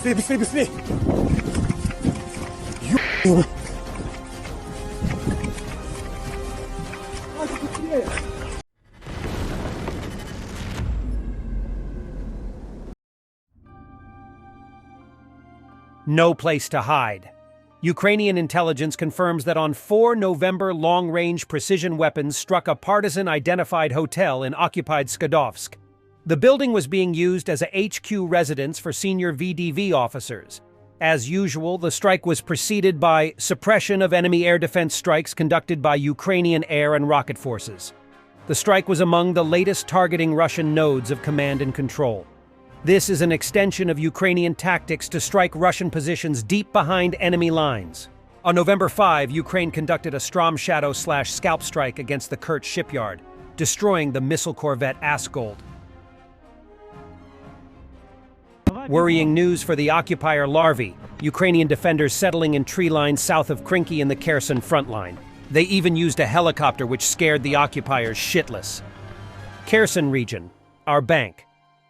Быстрее, быстрее, быстрее! Ё***ь! No place to hide. Ukrainian intelligence confirms that on 4 November long-range precision weapons struck a partisan-identified hotel in occupied Skadovsk. The building was being used as a HQ residence for senior VDV officers. As usual, the strike was preceded by suppression of enemy air defense strikes conducted by Ukrainian air and rocket forces. The strike was among the latest targeting Russian nodes of command and control. This is an extension of Ukrainian tactics to strike Russian positions deep behind enemy lines. On November 5, Ukraine conducted a Strom Shadow/Scalp strike against the Kerch shipyard, destroying the missile corvette Askold. Worrying news for the occupier larvae, Ukrainian defenders settling in tree lines south of Krinky in the Kherson front line. They even used a helicopter which scared the occupiers shitless. Kherson region, our bank.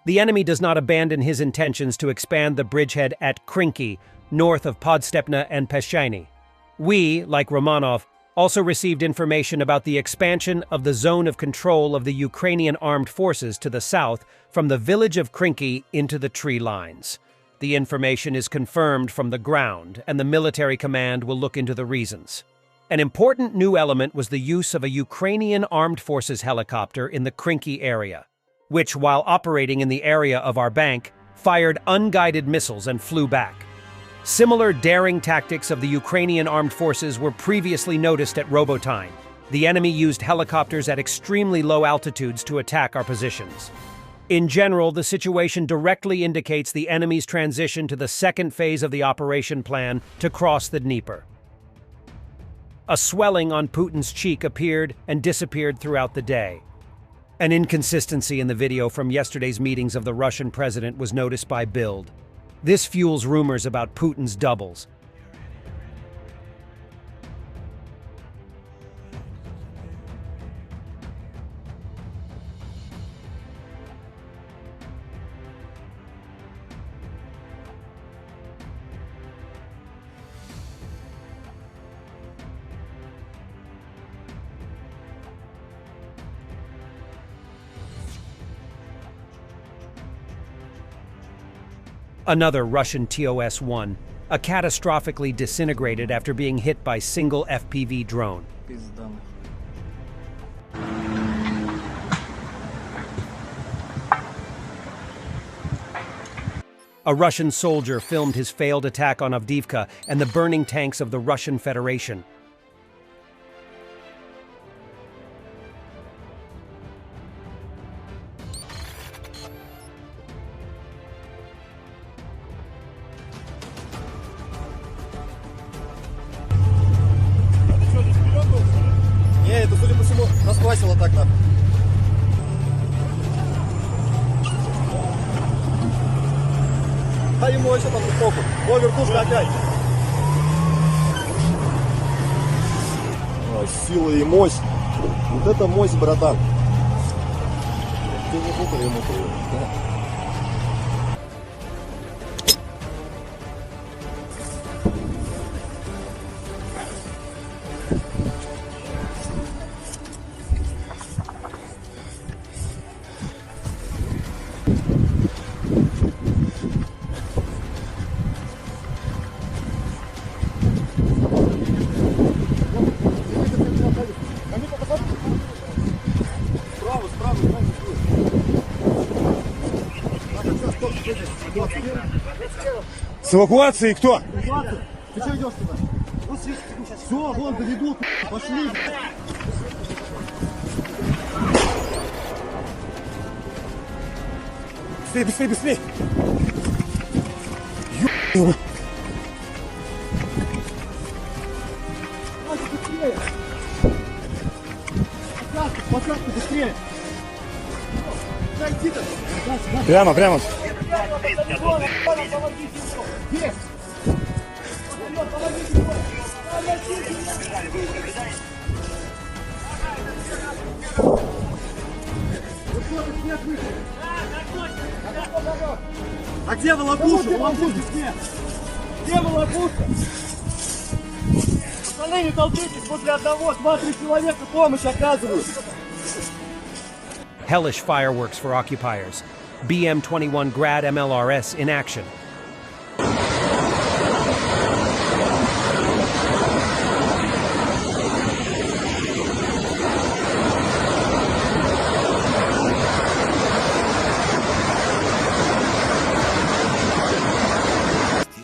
The enemy does not abandon his intentions to expand the bridgehead at Krinky, north of Podstepna and Peshchiny. We, like Romanov, also received information about the expansion of the zone of control of the Ukrainian armed forces to the south from the village of Krinky into the tree lines. The information is confirmed from the ground, and the military command will look into the reasons. An important new element was the use of a Ukrainian armed forces helicopter in the Krinky area, which, while operating in the area of our bank, fired unguided missiles and flew back. Similar daring tactics of the Ukrainian armed forces were previously noticed at Robotine. The enemy used helicopters at extremely low altitudes to attack our positions. In general, the situation directly indicates the enemy's transition to the second phase of the operation plan to cross the Dnieper. A swelling on Putin's cheek appeared and disappeared throughout the day. An inconsistency in the video from yesterday's meetings of the Russian president was noticed by Bild. This fuels rumors about Putin's doubles. Another Russian TOS-1, a catastrophically disintegrated after being hit by single FPV drone. A Russian soldier filmed his failed attack on Avdiivka and the burning tanks of the Russian Federation. Это, судя по всему, расквасило так нахуй. Да ему вообще там похуй. О, вертушка опять. Сила и мощь. Вот это мощь, братан. Ты не пукай ему. С эвакуацией кто? Ты что идешь туда? Все, вон доведут, пошли. Быстрее, быстрее, быстрее. Ё***ь. Быстрее. Посадку, быстрее. Прямо, прямо. Где волокуша? Волокуша, где? Где волокуша? Пацаны, не толкайтесь, после одного 2-3 человека помощь оказывают. Hellish fireworks for occupiers. BM-21 Grad MLRS in action.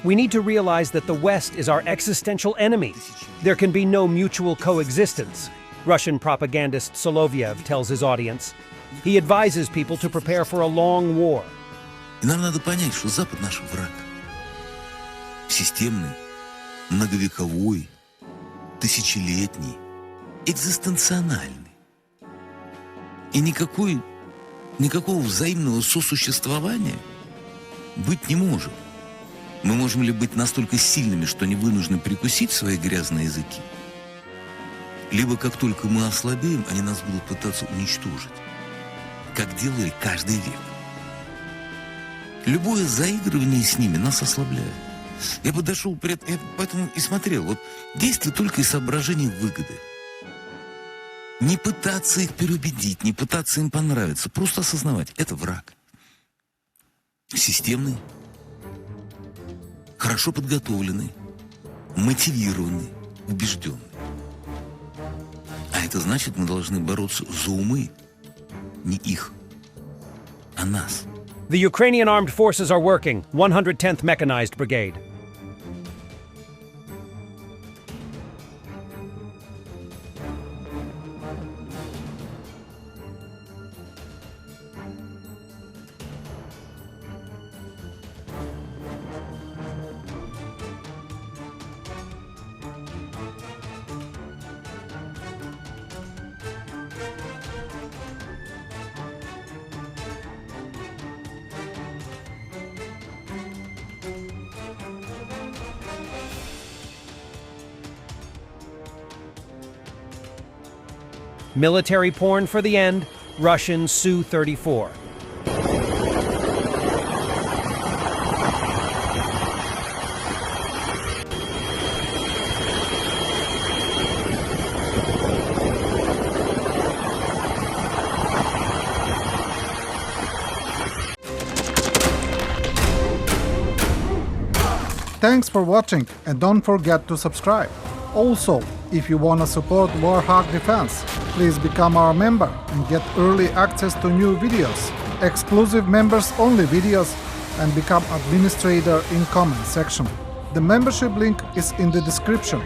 We need to realize that the West is our existential enemy. There can be no mutual coexistence, Russian propagandist Solovyev tells his audience. He advises people to prepare for a long war. И нам надо понять, что Запад наш враг. Системный, многовековой, тысячелетний, экзистенциональный. И никакого взаимного сосуществования быть не может. Мы можем ли быть настолько сильными, что не вынуждены прикусить свои грязные языки? Либо как только мы ослабеем, они нас будут пытаться уничтожить, как делали каждый век. Любое заигрывание с ними нас ослабляет. Я подошел, поэтому и смотрел. Вот действие только из соображений выгоды. Не пытаться их переубедить, не пытаться им понравиться. Просто осознавать, это враг. Системный, хорошо подготовленный, мотивированный, убежденный. А это значит, мы должны бороться за умы, не их, а нас. The Ukrainian armed forces are working, 110th Mechanized Brigade. Military porn for the end, Russian Su-34. Thanks for watching and don't forget to subscribe. Also, if you wanna support Warthog Defense, please become our member and get early access to new videos, exclusive members-only videos, and become administrator in comment section. The membership link is in the description.